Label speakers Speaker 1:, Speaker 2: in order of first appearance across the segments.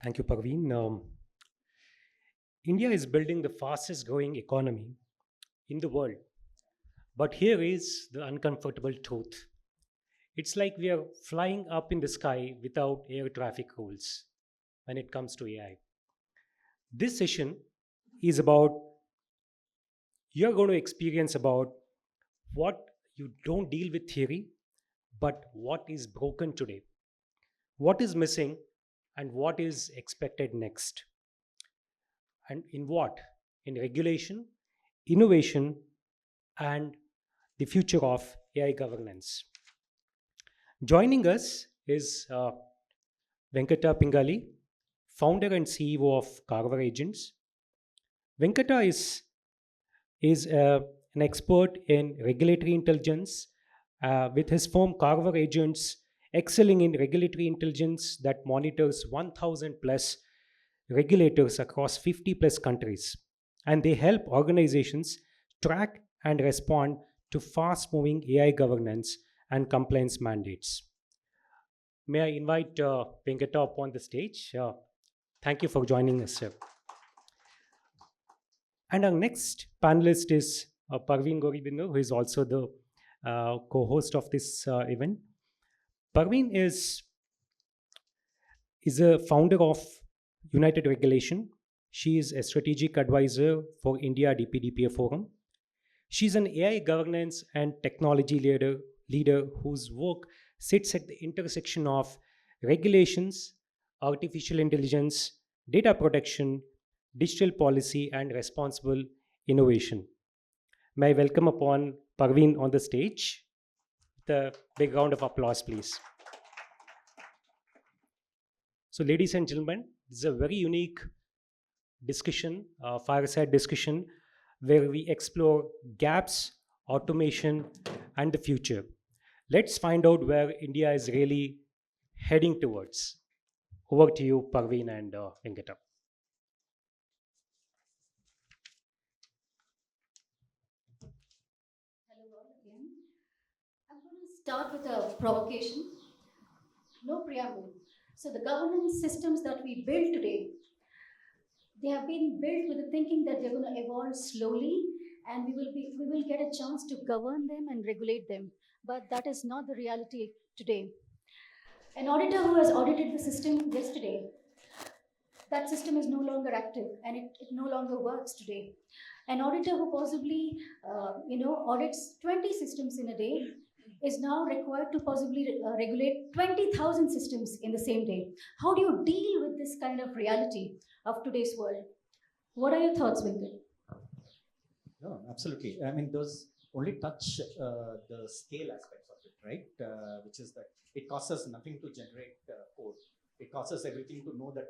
Speaker 1: Thank you, Parveen. India is building the fastest growing economy in the world. But here is the uncomfortable truth. It's like we are flying up in the sky without air traffic rules when it comes to AI. This session is about you're going to experience about what you don't deal with theory, but what is broken today, what is missing, and what is expected next. And in what? In regulation, innovation, and the future of AI governance. Joining us is Venkata Pingali, founder and CEO of Carver Agents. Venkata is an expert in regulatory intelligence with his firm Carver Agents, excelling in regulatory intelligence that monitors 1,000 plus regulators across 50 plus countries. And they help organizations track and respond to fast moving AI governance and compliance mandates. May I invite Venkata upon the stage? Thank you for joining us, sir. And our next panelist is Parveen Goribidnur, who is also the co-host of this event. Parveen is a founder of United Regulation. She is a strategic advisor for India DPDPA Forum. She's an AI governance and technology leader whose work sits at the intersection of regulations, artificial intelligence, data protection, digital policy, and responsible innovation. May I welcome upon Parveen on the stage. The big round of applause, please. So, ladies and gentlemen, this is a very unique discussion, fireside discussion, where we explore gaps, automation, and the future. Let's find out where India is really heading towards. Over to you, Parveen and Venkata.
Speaker 2: Hello all again. I'm going to start with a provocation. No preamble. So the governance systems that we build today, they have been built with the thinking that they're going to evolve slowly and we will get a chance to govern them and regulate them. But that is not the reality today. An auditor who has audited the system yesterday, that system is no longer active and it no longer works today. An auditor who possibly audits 20 systems in a day is now required to possibly regulate 20,000 systems in the same day. How do you deal with this kind of reality of today's world? What are your thoughts, Venkat?
Speaker 3: No, absolutely. I mean, those only touch the scale aspects of it, right? Which is that it costs us nothing to generate code. It costs us everything to know that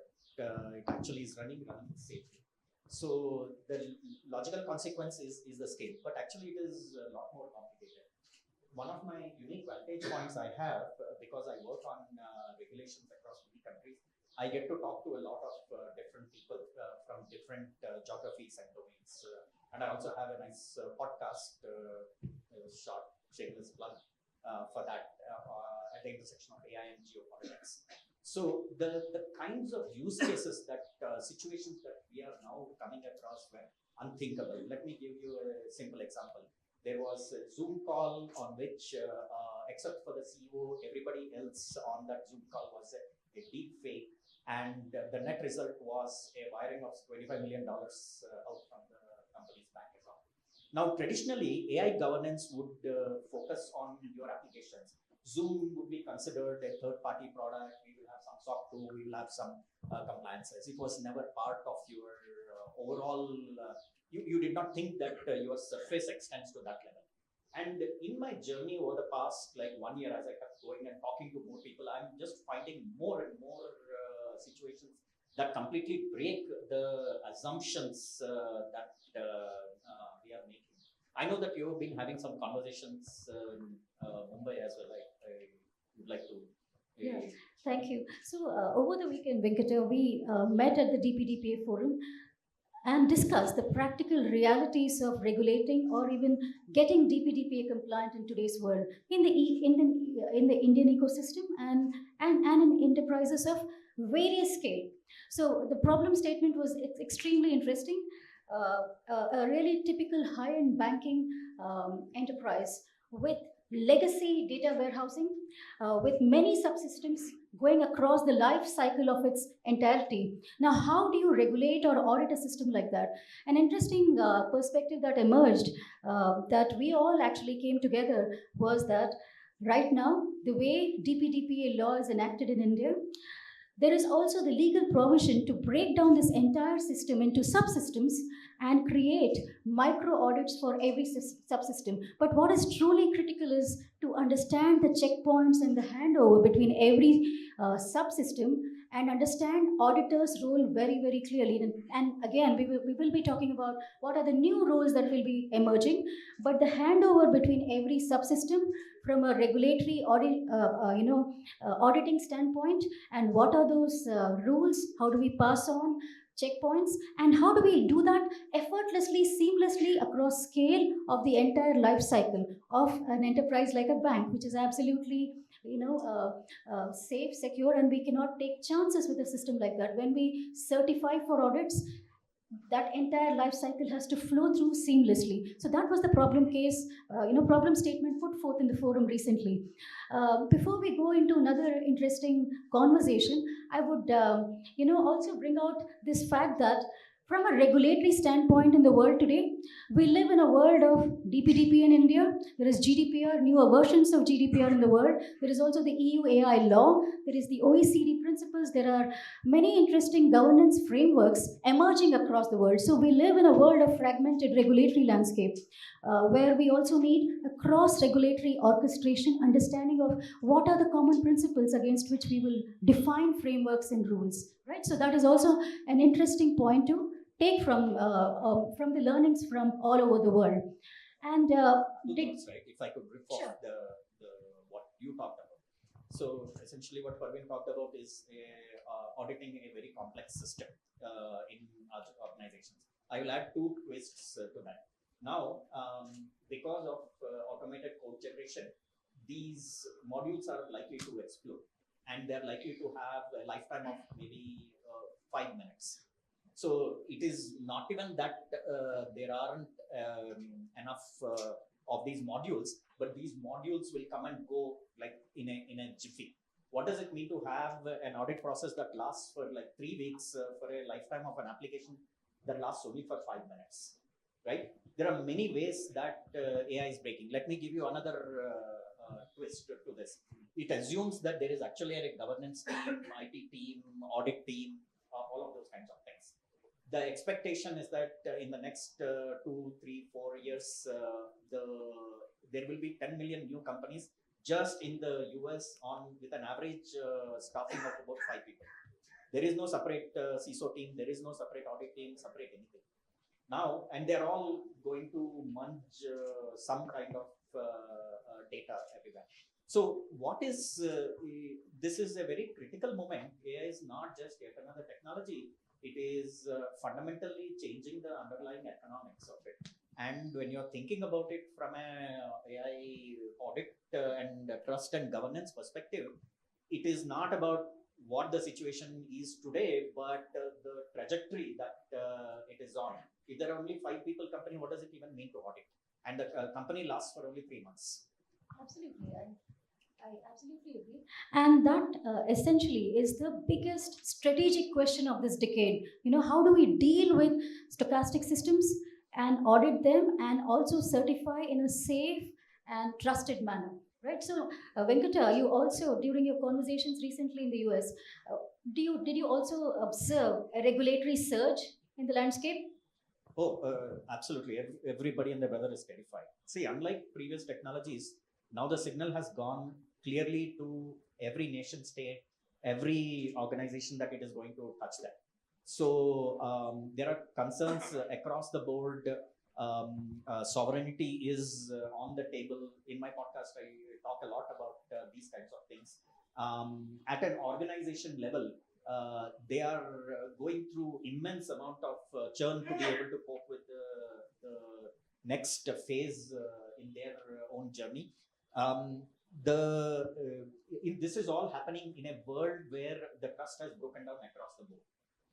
Speaker 3: it actually is running safely. So the logical consequence is the scale, but actually it is a lot more complicated. One of my unique vantage points I have, because I work on regulations across many countries, I get to talk to a lot of different people from different geographies and domains. And I also have a nice podcast, short shameless plug for that at the intersection of AI and geopolitics. So the kinds of use cases that situations that we are now coming across were unthinkable. Let me give you a simple example. There was a Zoom call on which, except for the CEO, everybody else on that Zoom call was a deep fake, and the net result was a wiring of $25 million out from the company's bank account. Now, traditionally, AI governance would focus on your applications. Zoom would be considered a third-party product. We will have some SOC 2, we will have some compliances. It was never part of your overall, you did not think that your surface extends to that level. And in my journey over the past like 1 year, as I kept going and talking to more people, I'm just finding more and more situations that completely break the assumptions that we are making. I know that you've been having some conversations in Mumbai as well. I would like to.
Speaker 2: Yeah, thank you. So over the weekend, Venkata, we met at the DPDPA forum and discuss the practical realities of regulating or even getting DPDPA compliant in today's world in the Indian ecosystem and in enterprises of various scale. So the problem statement was extremely interesting. A really typical high-end banking enterprise with legacy data warehousing, with many subsystems going across the life cycle of its entirety. Now, how do you regulate or audit a system like that? An interesting perspective that emerged, that we all actually came together, was that right now, the way DPDPA law is enacted in India, there is also the legal provision to break down this entire system into subsystems and create micro audits for every subsystem. But what is truly critical is to understand the checkpoints and the handover between every subsystem and understand auditors' role very, very clearly. And again, we will be talking about what are the new roles that will be emerging, but the handover between every subsystem from a regulatory audit, auditing standpoint, and what are those rules, how do we pass on checkpoints, and how do we do that effortlessly, seamlessly across scale of the entire life cycle of an enterprise like a bank, which is absolutely safe, secure, and we cannot take chances with a system like that. When we certify for audits, that entire life cycle has to flow through seamlessly. So that was the problem case, problem statement put forth in the forum recently. Before we go into another interesting conversation, I would, also bring out this fact that from a regulatory standpoint in the world today, we live in a world of DPDP in India. There is GDPR, newer versions of GDPR in the world. There is also the EU AI law. There is the OECD principles. There are many interesting governance frameworks emerging across the world. So we live in a world of fragmented regulatory landscape, where we also need a cross-regulatory orchestration, understanding of what are the common principles against which we will define frameworks and rules, right? So that is also an interesting point to take from the learnings from all over the world. And
Speaker 3: right? If I could rip
Speaker 2: Sure.
Speaker 3: off the what you talked about. So essentially, what Parveen talked about is auditing a very complex system in other organizations. I will add two twists to that. Now, because of automated code generation, these modules are likely to explode, and they're likely to have a lifetime of maybe 5 minutes. So it is not even that there aren't enough of these modules, but these modules will come and go like in a jiffy. What does it mean to have an audit process that lasts for like 3 weeks for a lifetime of an application that lasts only for 5 minutes, right? There are many ways that AI is breaking. Let me give you another twist to this. It assumes that there is actually a governance team, IT team, audit team, all of those kinds of things. The expectation is that in the next 2, 3, 4 years, there will be 10 million new companies just in the US with an average staffing of about 5 people. There is no separate CISO team, there is no separate audit team, separate anything. Now, and they're all going to munch some kind of data everywhere. So what is, this is a very critical moment. AI is not just yet another technology. It is fundamentally changing the underlying economics of it. And when you're thinking about it from a AI audit and trust and governance perspective, it is not about what the situation is today, but the trajectory that it is on. If there are only 5 people company, what does it even mean to audit? And the company lasts for only 3 months.
Speaker 2: Absolutely. I absolutely agree. And that essentially is the biggest strategic question of this decade. How do we deal with stochastic systems and audit them and also certify in a safe and trusted manner, right? So, Venkata, you also, during your conversations recently in the US, did you also observe a regulatory surge in the landscape?
Speaker 3: Oh, absolutely. Everybody and their brother is terrified. See, unlike previous technologies, now the signal has gone clearly to every nation state, every organization that it is going to touch that. So there are concerns across the board. Sovereignty is on the table. In my podcast, I talk a lot about these kinds of things. At an organization level, they are going through immense amount of churn to be able to cope with the next phase in their own journey. This is all happening in a world where the trust has broken down across the board.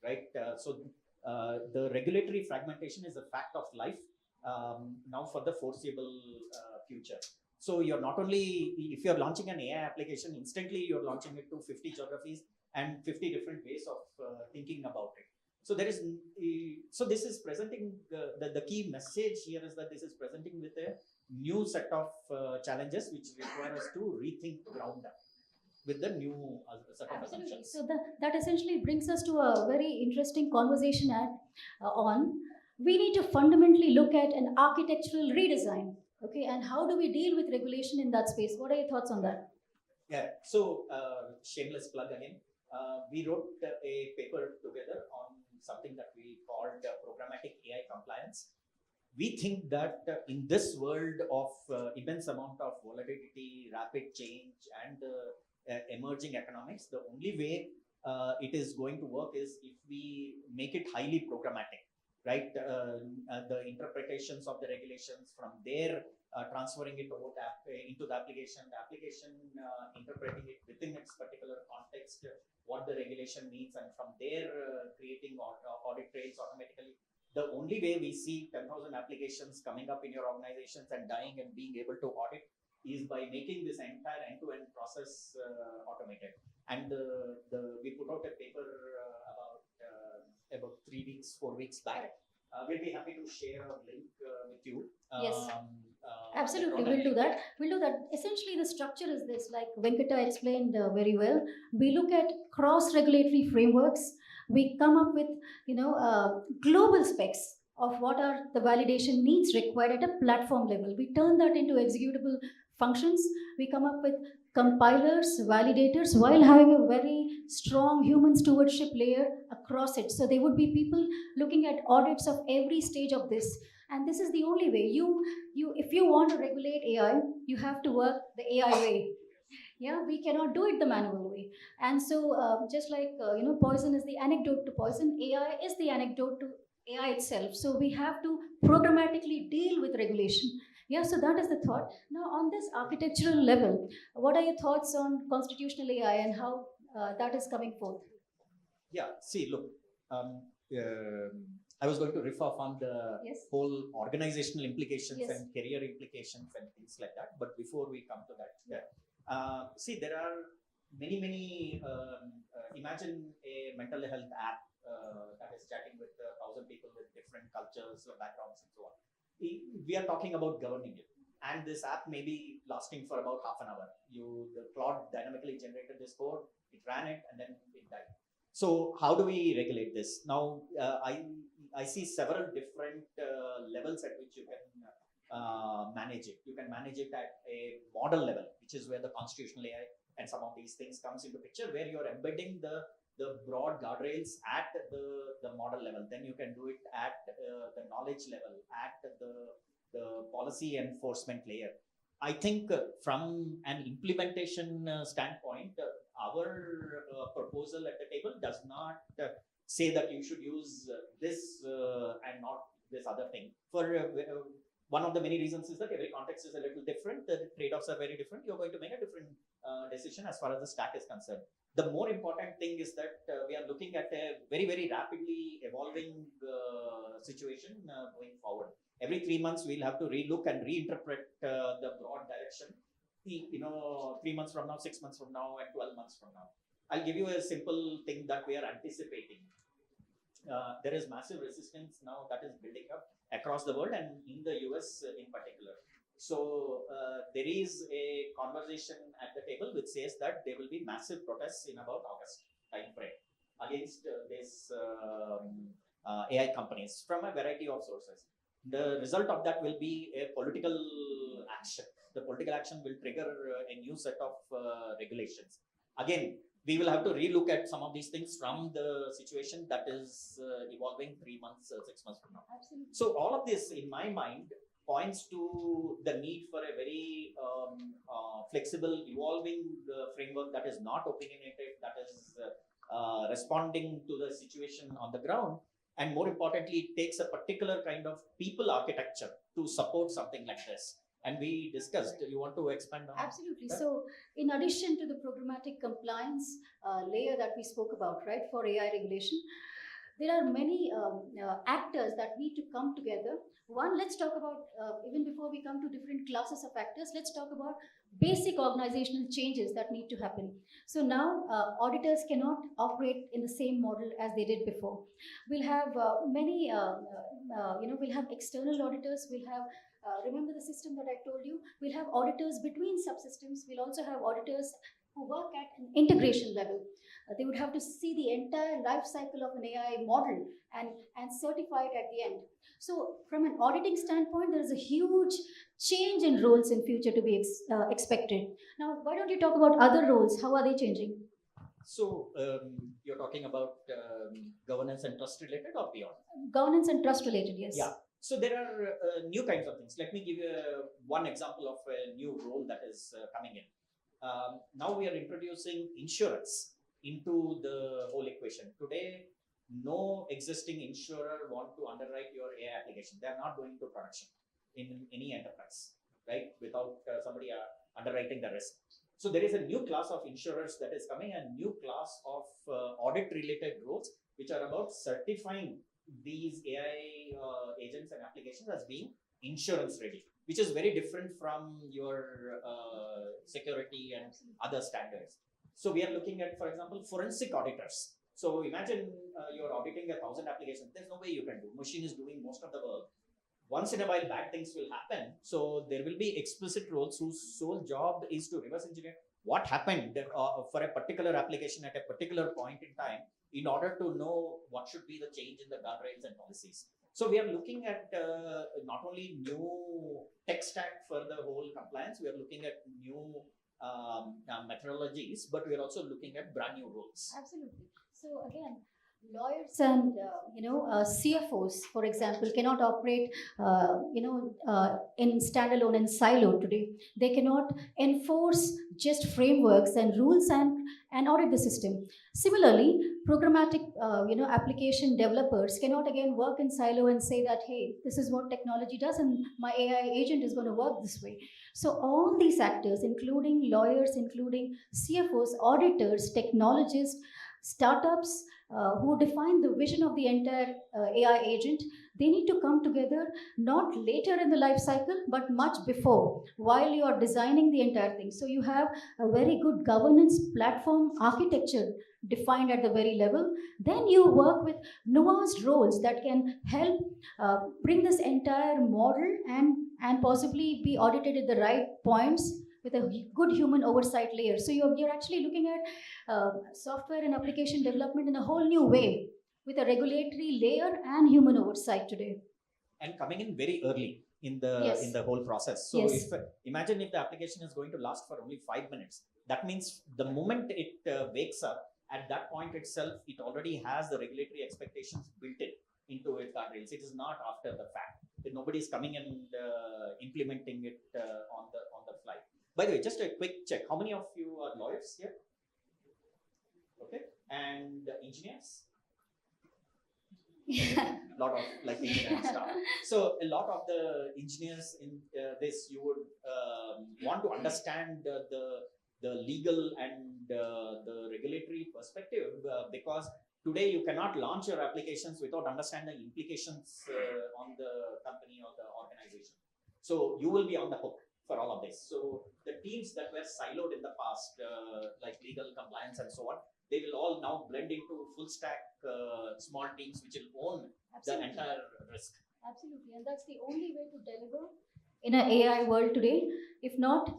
Speaker 3: right? The regulatory fragmentation is a fact of life now for the foreseeable future. So you're not only, if you're launching an AI application, instantly you're launching it to 50 geographies and 50 different ways of thinking about it. So there is, so this is presenting, the key message here is that this is presenting with a new set of challenges which require us to rethink ground up with the new set of
Speaker 2: Absolutely.
Speaker 3: assumptions.
Speaker 2: So that essentially brings us to a very interesting conversation on. We need to fundamentally look at an architectural redesign. Okay, and how do we deal with regulation in that space? What are your thoughts on that?
Speaker 3: Yeah, so shameless plug again. We wrote a paper together on something that we called programmatic AI compliance. We think that in this world of immense amount of volatility, rapid change, and emerging economics, the only way it is going to work is if we make it highly programmatic, right? The interpretations of the regulations, from there transferring it over into the application interpreting it within its particular context, what the regulation means, and from there creating audit trails automatically. The only way we see 10,000 applications coming up in your organizations and dying and being able to audit is by making this entire end-to-end process automated. And we put out a paper about 3 weeks, 4 weeks back. We'll be happy to share a link with you.
Speaker 2: Yes. Absolutely, we'll do that. We'll do that. Essentially, the structure is this, like Venkata explained very well. We look at cross-regulatory frameworks. We come up with, global specs of what are the validation needs required at a platform level. We turn that into executable functions. We come up with compilers, validators, while having a very strong human stewardship layer across it. So there would be people looking at audits of every stage of this. And this is the only way. If you want to regulate AI, you have to work the AI way. Yeah, we cannot do it the manual way. And so just like poison is the anecdote to poison, AI is the anecdote to AI itself. So we have to programmatically deal with regulation. Yeah, so that is the thought. Now, on this architectural level, what are your thoughts on constitutional AI and how that is coming forth?
Speaker 3: Yeah, see, look, I was going to riff off on the whole organizational implications and career implications and things like that. But before we come to that, see, there are many, imagine a mental health app that is chatting with 1,000 people with different cultures, backgrounds, and so on. We are talking about governing it. And this app may be lasting for about half an hour. The Claude dynamically generated this code, it ran it, and then it died. So how do we regulate this? Now, I see several different levels at which you can manage it. You can manage it at a model level, which is where the constitutional AI and some of these things comes into picture, where you're embedding the broad guardrails at the model level. Then you can do it at the knowledge level, at the policy enforcement layer. I think from an implementation standpoint, our proposal at the table does not say that you should use this and not this other thing. For one of the many reasons is that every context is a little different. The trade-offs are very different. You're going to make a different decision as far as the stack is concerned. The more important thing is that we are looking at a very rapidly evolving situation going forward. Every 3 months, we'll have to relook and reinterpret the broad direction. 3 months from now, 6 months from now, and 12 months from now. I'll give you a simple thing that we are anticipating. There is massive resistance now that is building up across the world and in the US in particular. So there is a conversation at the table which says that there will be massive protests in about August timeframe against this AI companies from a variety of sources. The result of that will be a political action. The political action will trigger a new set of regulations. Again, we will have to relook at some of these things from the situation that is evolving 3 months, 6 months from now.
Speaker 2: Absolutely.
Speaker 3: So all of this, in my mind, points to the need for a very flexible, evolving framework that is not opinionated, that is responding to the situation on the ground. And more importantly, it takes a particular kind of people architecture to support something like this. And we discussed, you want to expand on
Speaker 2: Absolutely.
Speaker 3: that?
Speaker 2: So in addition to the programmatic compliance layer that we spoke about, right, for AI regulation, there are many actors that need to come together. One, let's talk about, even before we come to different classes of actors, let's talk about basic organizational changes that need to happen. So now auditors cannot operate in the same model as they did before. We'll have we'll have external auditors, we'll have, remember the system that I told you? We'll have auditors between subsystems, we'll also have auditors who work at an integration level. They would have to see the entire life cycle of an AI model and certify it at the end. So from an auditing standpoint, there is a huge change in roles in future to be expected. Now, why don't you talk about other roles? How are they changing?
Speaker 3: So you're talking about governance and trust related or beyond?
Speaker 2: Governance and trust related, yes.
Speaker 3: Yeah. So there are new kinds of things. Let me give you one example of a new role that is coming in. Now we are introducing insurance into the whole equation. Today, no existing insurer want to underwrite your AI application. They are not going to production in any enterprise, right? Without somebody underwriting the risk. So there is a new class of insurers that is coming, and new class of audit-related roles, which are about certifying these AI agents and applications as being insurance ready, which is very different from your security and other standards. So we are looking at, for example, forensic auditors. So imagine you're auditing 1,000 applications. There's no way you can do. Machine is doing most of the work. Once in a while, bad things will happen. So there will be explicit roles whose sole job is to reverse engineer what happened for a particular application at a particular point in time, in order to know what should be the change in the guardrails and policies. So we are looking at not only new tech stack for the whole compliance, we are looking at new methodologies, but we are also looking at brand new roles.
Speaker 2: Absolutely. So again, lawyers and CFOs, for example, cannot operate in standalone and silo today. They cannot enforce just frameworks and rules and audit the system. Similarly, programmatic application developers cannot again work in silo and say that, hey, this is what technology does and my AI agent is going to work this way. So all these actors, including lawyers, including CFOs, auditors, technologists, startups, who define the vision of the entire AI agent, they need to come together not later in the life cycle, but much before, while you are designing the entire thing. So you have a very good governance platform architecture defined at the very level. Then you work with nuanced roles that can help bring this entire model and possibly be audited at the right points with a good human oversight layer. So you're actually looking at software and application development in a whole new way, with a regulatory layer and human oversight today.
Speaker 3: And coming in very early in the
Speaker 2: Yes.
Speaker 3: in the whole process. So
Speaker 2: Yes.
Speaker 3: Imagine if the application is going to last for only 5 minutes. That means the moment it wakes up, at that point itself, it already has the regulatory expectations built into its guardrails. It is not after the fact. Nobody is coming and implementing it on the fly. By the way, just a quick check. How many of you are lawyers here? Okay. And engineers? A lot of like engineering stuff. So a lot of the engineers in this, you would want to understand the legal and the regulatory perspective, because today you cannot launch your applications without understanding implications on the company or the organization. So you will be on the hook for all of this. So the teams that were siloed in the past, like legal, compliance, and so on, they will all now blend into full stack small teams which will own
Speaker 2: Absolutely.
Speaker 3: the entire risk.
Speaker 2: Absolutely, and that's the only way to deliver in an AI world today. If not,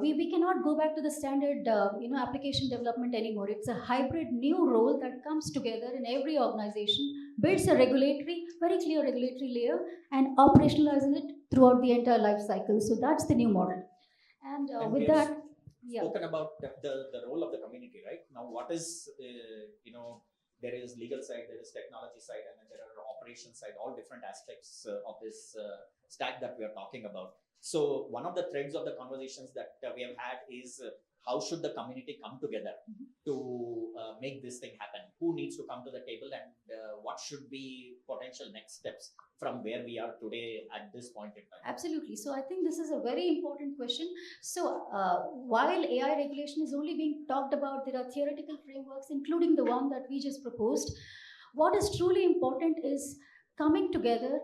Speaker 2: we cannot go back to the standard application development anymore. It's a hybrid new role that comes together in every organization, builds a very clear regulatory layer, and operationalizes it throughout the entire life cycle. So that's the new model. And
Speaker 3: And
Speaker 2: with
Speaker 3: we have
Speaker 2: that, yeah.
Speaker 3: spoken about the role of the community, right? Now, what is, there is legal side, there is technology side, and then there are operation side, all different aspects of this stack that we are talking about. So one of the threads of the conversations that we have had is how should the community come together to make this thing happen? Who needs to come to the table, and what should be potential next steps from where we are today at this point in time?
Speaker 2: Absolutely. So I think this is a very important question. So while AI regulation is only being talked about, there are theoretical frameworks, including the one that we just proposed. What is truly important is coming together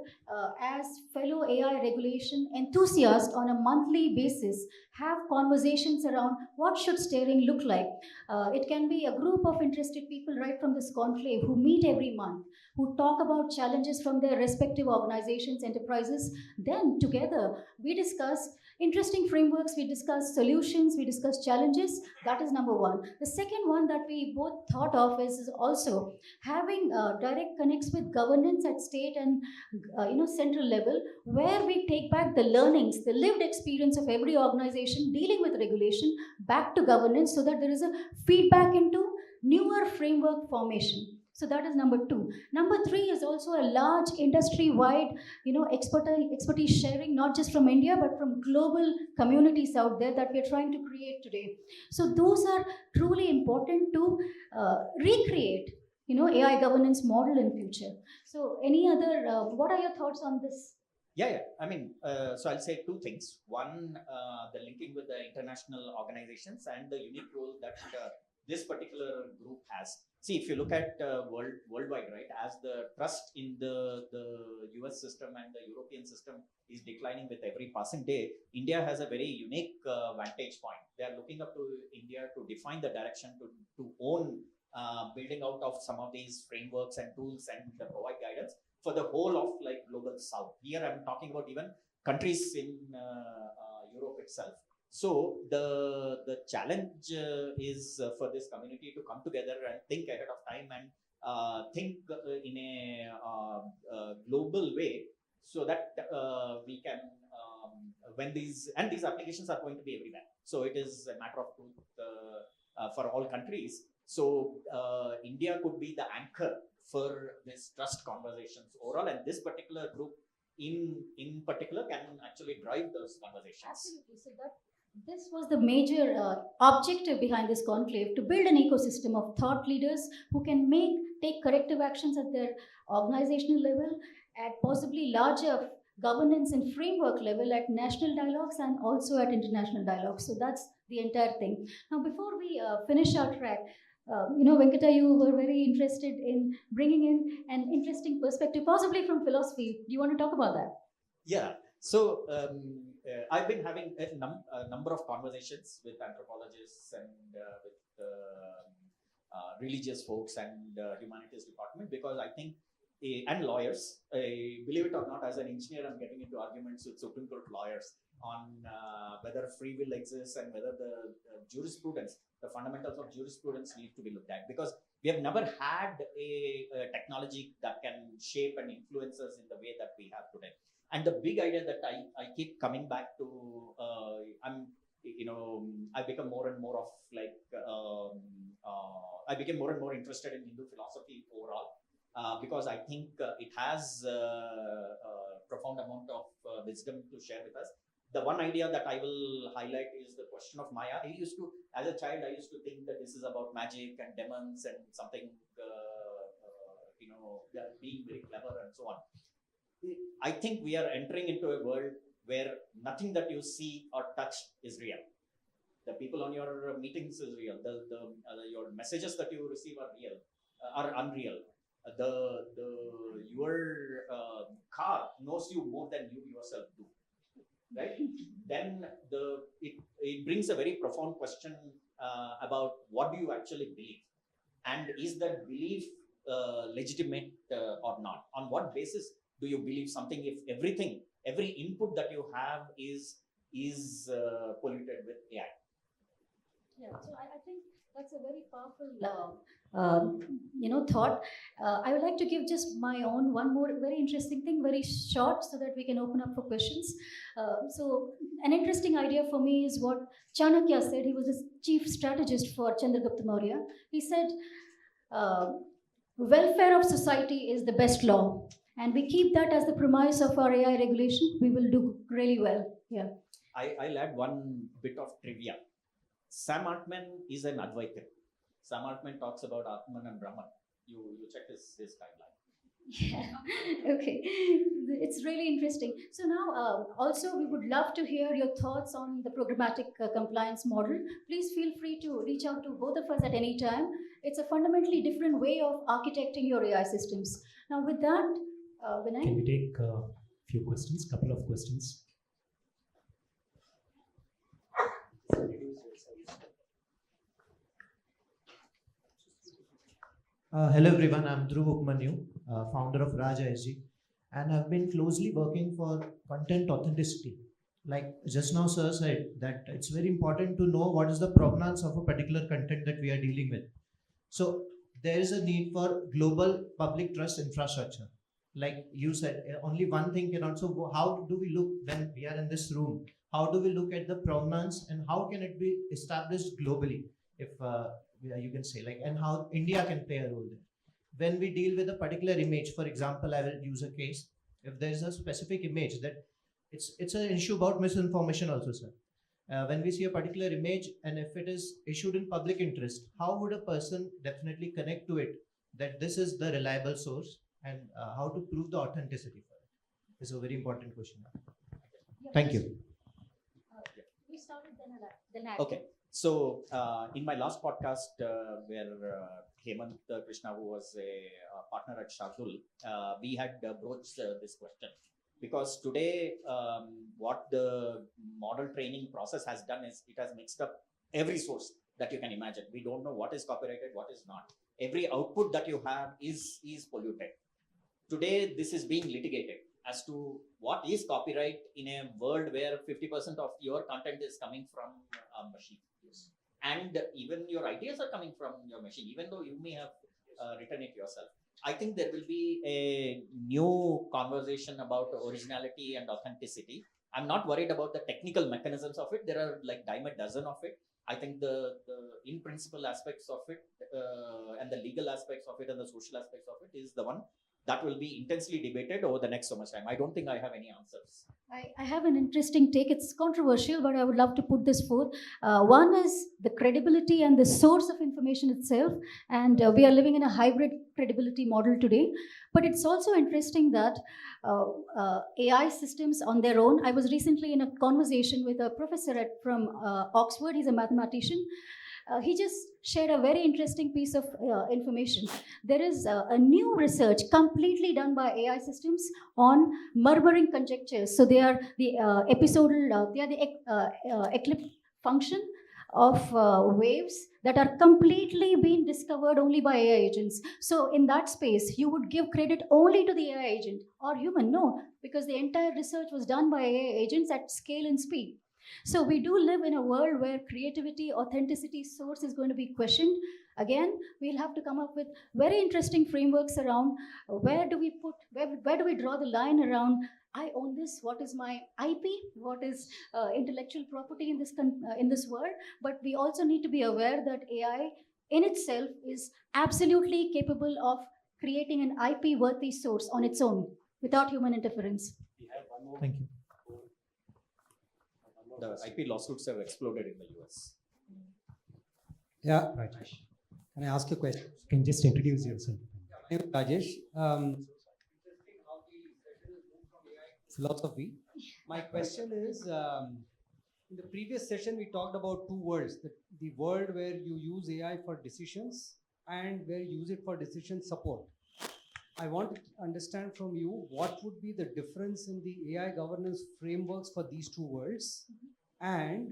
Speaker 2: as fellow AI regulation enthusiasts on a monthly basis, have conversations around what should steering look like. It can be a group of interested people right from this conclave who meet every month, who talk about challenges from their respective organizations, enterprises. Then together we discuss interesting frameworks, we discuss solutions, we discuss challenges. That is number one. The second one that we both thought of is also having direct connects with governance at state and central level, where we take back the learnings, the lived experience of every organization dealing with regulation back to governance, so that there is a feedback into newer framework formation. So that is number two. Number three is also a large industry-wide, expertise sharing, not just from India but from global communities out there that we are trying to create today. So those are truly important to recreate, AI governance model in future. So any other, what are your thoughts on this?
Speaker 3: Yeah. I mean, so I'll say two things. One, the linking with the international organizations and the unique role that this particular group has. See, if you look at worldwide, right, as the trust in the US system and the European system is declining with every passing day, India has a very unique vantage point. They are looking up to India to define the direction, to own building out of some of these frameworks and tools and provide guidance for the whole of like global south. Here I'm talking about even countries in Europe itself. So the challenge is for this community to come together and think ahead of time and think in a global way, so that we can when these applications are going to be everywhere. So it is a matter of truth for all countries. So India could be the anchor for this trust conversations overall, and this particular group in particular can actually drive those conversations.
Speaker 2: Absolutely. So this was the major objective behind this conclave, to build an ecosystem of thought leaders who can take corrective actions at their organizational level, at possibly larger governance and framework level, at national dialogues and also at international dialogues. So that's the entire thing. Now, before we finish our track, Venkata, you were very interested in bringing in an interesting perspective, possibly from philosophy. Do you want to talk about that?
Speaker 3: Yeah. So I've been having a number of conversations with anthropologists and with religious folks and humanities department, because I think and lawyers. Believe it or not, as an engineer, I'm getting into arguments with Supreme Court lawyers on whether free will exists and whether the jurisprudence, the fundamentals of jurisprudence need to be looked at, because we have never had a technology that can shape and influence us in the way that we have today. And the big idea that I keep coming back to, I become more and more of like, I became more and more interested in Hindu philosophy overall, because I think it has a profound amount of wisdom to share with us. The one idea that I will highlight is the question of Maya. As a child, I used to think that this is about magic and demons and something, being very clever and so on. I think we are entering into a world where nothing that you see or touch is real. The people on your meetings is real. Your messages that you receive are real, are unreal. Your car knows you more than you yourself do, right? Then it brings a very profound question about what do you actually believe, and is that belief legitimate or not? On what basis do you believe something if every input that you have is polluted with AI?
Speaker 2: Yeah, so I think that's a very powerful thought. I would like to give just my own one more very interesting thing, very short, so that we can open up for questions. So an interesting idea for me is what Chanakya said. He was the chief strategist for Chandragupta Maurya. He said, welfare of society is the best law. And we keep that as the premise of our AI regulation, we will do really well. Yeah.
Speaker 3: I'll add one bit of trivia. Sam Altman is an Advaitin. Sam Altman talks about Atman and Brahman. You check his timeline.
Speaker 2: Yeah, okay. It's really interesting. So now, also, we would love to hear your thoughts on the programmatic compliance model. Please feel free to reach out to both of us at any time. It's a fundamentally different way of architecting your AI systems. Now, with that, Vinay?
Speaker 1: Can we take a few questions, couple of questions?
Speaker 4: Hello everyone, I'm Dhruv Ukmanyu, founder of Raj ISG, and I've been closely working for content authenticity. Like just now sir said that it's very important to know what is the provenance of a particular content that we are dealing with. So there is a need for global public trust infrastructure. Like you said, only one thing can also go. How do we look when we are in this room? How do we look at the provenance and how can it be established globally? If you can say like, and how India can play a role there. When we deal with a particular image, for example, I will use a case. If there is a specific image that it's an issue about misinformation also, sir. When we see a particular image and if it is issued in public interest, how would a person definitely connect to it that this is the reliable source and how to prove the authenticity for it is a very important question.
Speaker 2: Yeah,
Speaker 4: Thank you.
Speaker 2: We started then
Speaker 3: Okay. So in my last podcast, where Hemant Krishna, who was a partner at Shardul, we had broached this question because today what the model training process has done is it has mixed up every source that you can imagine. We don't know what is copyrighted, what is not. Every output that you have is polluted. Today, this is being litigated as to what is copyright in a world where 50% of your content is coming from a machine. Yes. And even your ideas are coming from your machine, even though you may have written it yourself. I think there will be a new conversation about originality and authenticity. I'm not worried about the technical mechanisms of it. There are like dime a dozen of it. I think the in principle aspects of it and the legal aspects of it and the social aspects of it is the one that will be intensely debated over the next so much time. I don't think I have any answers.
Speaker 2: I have an interesting take. It's controversial, but I would love to put this forth. One is the credibility and the source of information itself. And we are living in a hybrid credibility model today. But it's also interesting that AI systems on their own. I was recently in a conversation with a professor from Oxford. He's a mathematician. He just shared a very interesting piece of information. There is a new research completely done by AI systems on murmuring conjectures. So they are the episodal, they are the eclipse function of waves that are completely being discovered only by AI agents. So in that space, you would give credit only to the AI agent or human? No, because the entire research was done by AI agents at scale and speed. So we do live in a world where creativity, authenticity, source is going to be questioned. Again, we'll have to come up with very interesting frameworks around where do we draw the line around I own this, what is my IP, what is intellectual property in this world. But we also need to be aware that AI in itself is absolutely capable of creating an IP worthy source on its own without human interference.
Speaker 3: We have one more.
Speaker 4: Thank you.
Speaker 3: The IP lawsuits have exploded in the US.
Speaker 5: Yeah,
Speaker 1: Rajesh,
Speaker 5: can I ask a question?
Speaker 1: you can just introduce yourself.
Speaker 5: My name is Rajesh. Interesting how the session has moved from AI to philosophy. My question is, in the previous session, we talked about two worlds, the world where you use AI for decisions and where you use it for decision support. I want to understand from you what would be the difference in the AI governance frameworks for these two worlds, and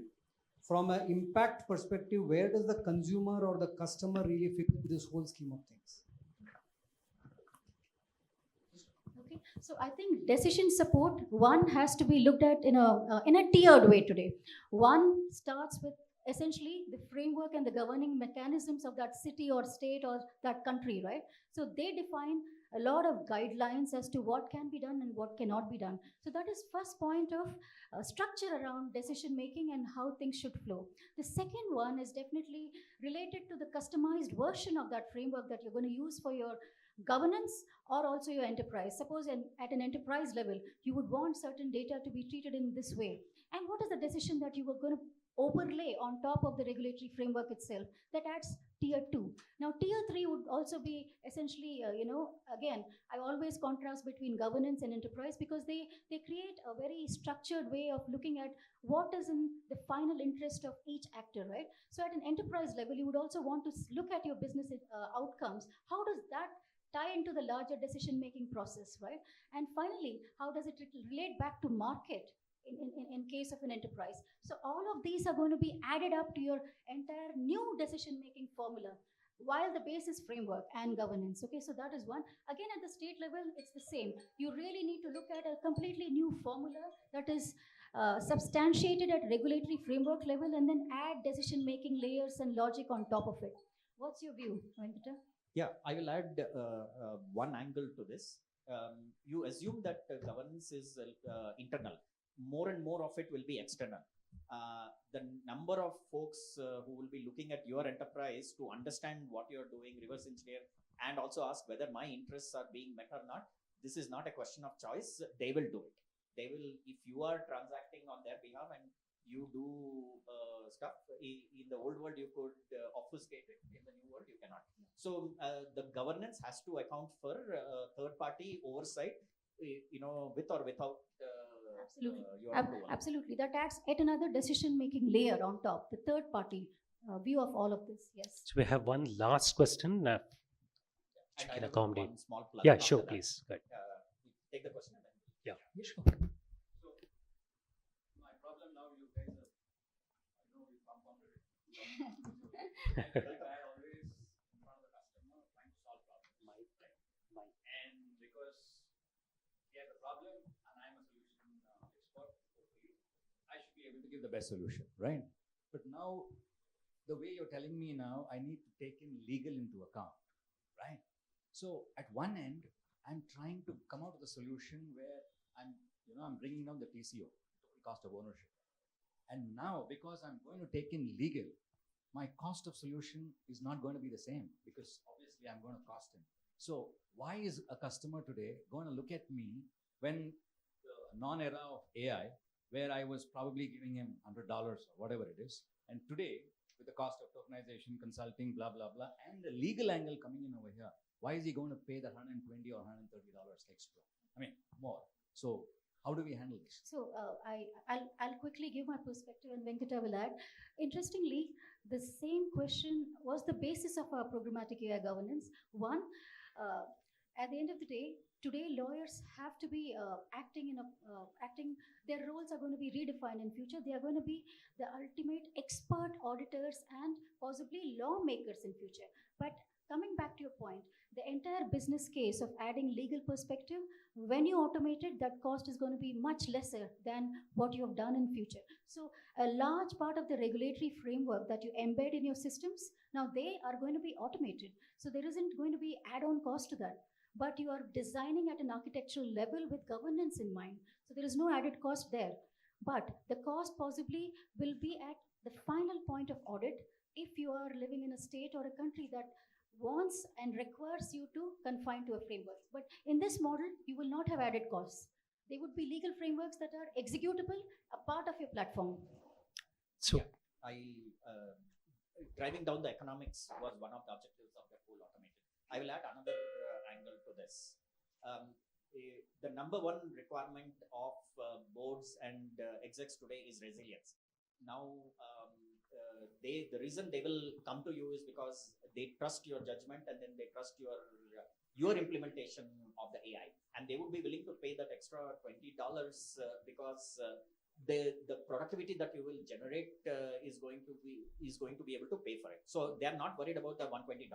Speaker 5: from an impact perspective, where does the consumer or the customer really fit in this whole scheme of things?
Speaker 2: Okay, so I think decision support one has to be looked at in a tiered way today. One starts with essentially the framework and the governing mechanisms of that city or state or that country, right? So they define a lot of guidelines as to what can be done and what cannot be done. So that is first point of structure around decision making and how things should flow. The second one is definitely related to the customized version of that framework that you're going to use for your governance or also your enterprise. Suppose at an enterprise level, you would want certain data to be treated in this way. And what is the decision that you were going to overlay on top of the regulatory framework itself that adds tier 2. Now, tier 3 would also be essentially, again, I always contrast between governance and enterprise because they create a very structured way of looking at what is in the final interest of each actor, right? So at an enterprise level, you would also want to look at your business outcomes. How does that tie into the larger decision-making process, right? And finally, how does it relate back to market in case of an enterprise? So all of these are going to be added up to your entire new decision-making formula while the base is framework and governance. Okay, so that is one. Again, at the state level, it's the same. You really need to look at a completely new formula that is substantiated at regulatory framework level and then add decision-making layers and logic on top of it. What's your view, Venkata?
Speaker 3: Yeah, I will add one angle to this. You assume that governance is internal. More and more of it will be external. The number of folks who will be looking at your enterprise to understand what you're doing, reverse engineer, and also ask whether my interests are being met or not, this is not a question of choice. They will do it. They will, if you are transacting on their behalf and you do stuff, in the old world you could obfuscate it, in the new world you cannot. So the governance has to account for third party oversight, with or without
Speaker 2: Absolutely.
Speaker 3: your approval.
Speaker 2: Absolutely. That adds yet another decision-making layer on top, the third-party view of all of this. Yes.
Speaker 1: So we have one last question.
Speaker 3: And
Speaker 1: can
Speaker 3: I will
Speaker 1: accommodate.
Speaker 3: one small plug
Speaker 1: Yeah,
Speaker 3: after
Speaker 1: sure,
Speaker 3: that.
Speaker 1: please. Go ahead.
Speaker 3: Take the question. And then
Speaker 1: Yeah.
Speaker 6: So my problem now, you guys are, I know you compounded it. I always in front of the customer trying to solve problems. And because he has a problem and I'm a solution expert, hopefully, I should be able to give the best solution, right? But now, the way you're telling me now, I need to take in legal into account, right? So at one end, I'm trying to come out with a solution where I'm bringing down the TCO, total cost of ownership. And now, because I'm going to take in legal, my cost of solution is not going to be the same because obviously I'm going to cost him. So why is a customer today going to look at me when the non-era of AI, where I was probably giving him $100 or whatever it is, and today with the cost of tokenization, consulting, blah, blah, blah, and the legal angle coming in over here, why is he going to pay the $120 or $130 extra? I mean, more. So how do we handle this?
Speaker 2: So I'll quickly give my perspective and Venkata will add. Interestingly, the same question was the basis of our programmatic AI governance. One, at the end of the day, today lawyers have to be acting, their roles are going to be redefined in future. They are going to be the ultimate expert auditors and possibly lawmakers in future. But coming back to your point, the entire business case of adding legal perspective, when you automate it, that cost is going to be much lesser than what you have done in future. So a large part of the regulatory framework that you embed in your systems, now they are going to be automated. So there isn't going to be add-on cost to that. But you are designing at an architectural level with governance in mind. So there is no added cost there. But the cost possibly will be at the final point of audit if you are living in a state or a country that wants and requires you to confine to a framework. But in this model, you will not have added costs. They would be legal frameworks that are executable, a part of your platform.
Speaker 1: So
Speaker 3: driving down the economics was one of the objectives of the whole automation. I will add another angle to this. The number one requirement of boards and execs today is resilience. Now, the reason they will come to you is because they trust your judgment and then they trust your implementation of the AI, and they would be willing to pay that extra $20 because the productivity that you will generate is going to be able to pay for it. So they are not worried about the $120.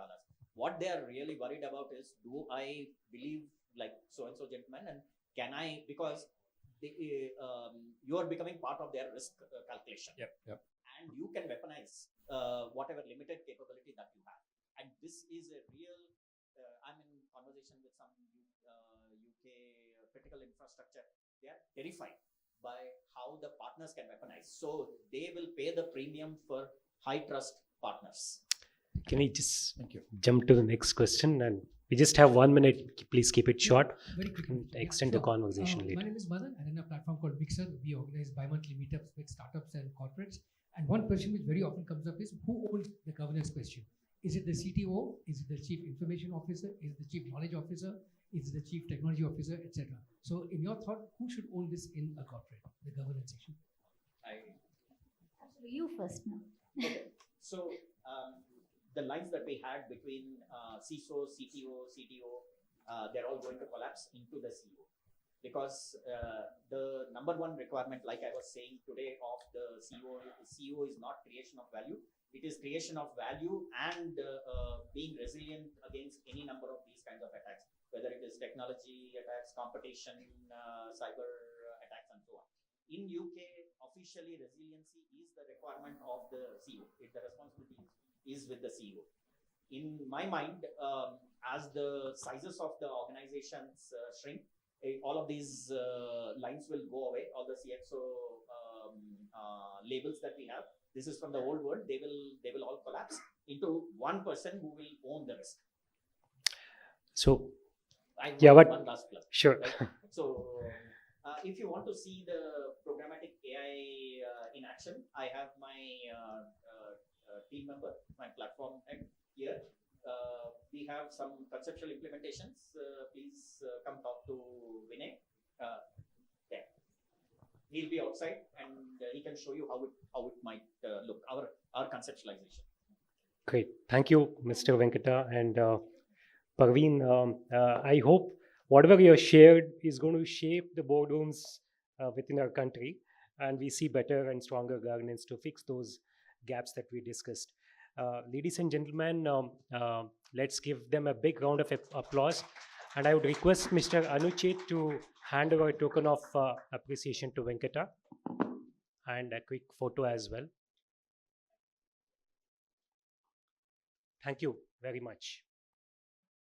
Speaker 3: What they are really worried about is, do I believe like so and so gentleman, and can I, because you are becoming part of their risk calculation.
Speaker 6: Yep.
Speaker 3: And you can weaponize whatever limited capability that you have. And this is a real, I'm in conversation with some UK critical infrastructure. They are terrified by how the partners can weaponize. So they will pay the premium for high trust partners.
Speaker 1: can we just
Speaker 6: Thank you.
Speaker 1: jump to the next question? And we just have 1 minute. Please keep it short.
Speaker 7: Very quickly.
Speaker 1: Extend the conversation
Speaker 7: My
Speaker 1: later.
Speaker 7: name is Madan. I run a platform called Mixer. We organize bi-monthly meetups with startups and corporates. And one question which very often comes up is, who owns the governance question? Is it the CTO? Is it the Chief Information Officer? Is it the Chief Knowledge Officer? Is it the Chief Technology Officer, etc.? So, in your thought, who should own this in a corporate, the governance section?
Speaker 2: Actually, you first now.
Speaker 3: Okay. So the lines that we had between CISO, CTO, CTO, they're all going to collapse into the CEO. Because the number one requirement, like I was saying today, of the CEO is not creation of value. It is creation of value and being resilient against any number of these kinds of attacks, whether it is technology attacks, competition, cyber attacks, and so on. In UK, officially resiliency is the requirement of the CEO. The responsibility is with the CEO. In my mind, as the sizes of the organizations shrink, all of these lines will go away. All the CXO labels that we have, this is from the old world. They will all collapse into one person who will own the risk.
Speaker 1: So,
Speaker 3: I
Speaker 1: yeah,
Speaker 3: want
Speaker 1: but
Speaker 3: one last plug.
Speaker 1: sure.
Speaker 3: Right? So, if you want to see the programmatic AI in action, I have my team member, my platform head here. We have some conceptual implementations. Please come talk to Vinay. There. He'll be outside and he can show you how it might look, our conceptualization.
Speaker 1: Great. Thank you, Mr. Venkata. And Parveen, I hope whatever you shared is going to shape the boardrooms within our country, and we see better and stronger governance to fix those gaps that we discussed. Ladies and gentlemen, let's give them a big round of applause. And I would request Mr. Anuchet to hand over a token of appreciation to Venkata and a quick photo as well. Thank you very much.